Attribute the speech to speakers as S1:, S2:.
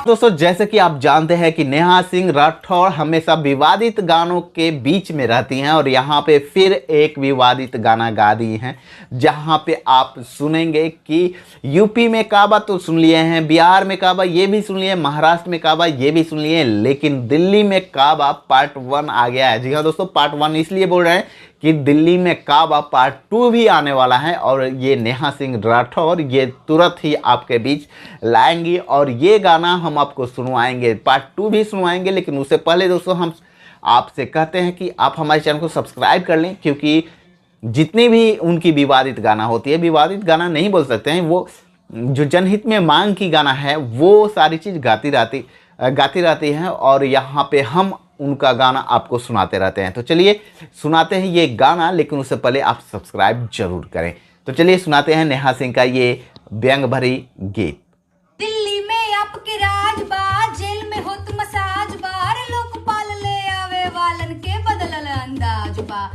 S1: दोस्तों जैसे कि आप जानते हैं कि नेहा सिंह राठौर हमेशा विवादित गानों के बीच में रहती हैं और यहाँ पे फिर एक विवादित गाना गा दी हैं, जहाँ पे आप सुनेंगे कि यूपी में काबा तो सुन लिए हैं, बिहार में काबा ये भी सुन लिए, महाराष्ट्र में काबा ये भी सुन लिए, लेकिन दिल्ली में काबा पार्ट 1 आ गया है। जी हाँ दोस्तों, पार्ट 1 इसलिए बोल रहे हैं कि दिल्ली में काबा पार्ट 2 भी आने वाला है और ये नेहा सिंह राठौर ये तुरंत ही आपके बीच लाएंगी और ये गाना हम आपको सुनवाएंगे, पार्ट 2 भी सुनवाएंगे। लेकिन उससे पहले दोस्तों हम आपसे कहते हैं कि आप हमारे चैनल को सब्सक्राइब कर लें, क्योंकि जितनी भी उनकी विवादित गाना होती है, विवादित गाना नहीं बोल सकते हैं, वो जो जनहित में मांग की गाना है वो सारी चीज़ गाती रहती हैं और यहाँ पे हम उनका गाना आपको सुनाते रहते हैं। तो चलिए सुनाते हैं ये गाना, लेकिन उससे पहले आप सब्सक्राइब जरूर करें। तो चलिए सुनाते हैं नेहा सिंह का ये व्यंग भरी गीत।
S2: दिल्ली में आपके राज बा, जेल में होत मसाज बार, लोकपाल ले आवे वालन के बदलल अंदाज बा।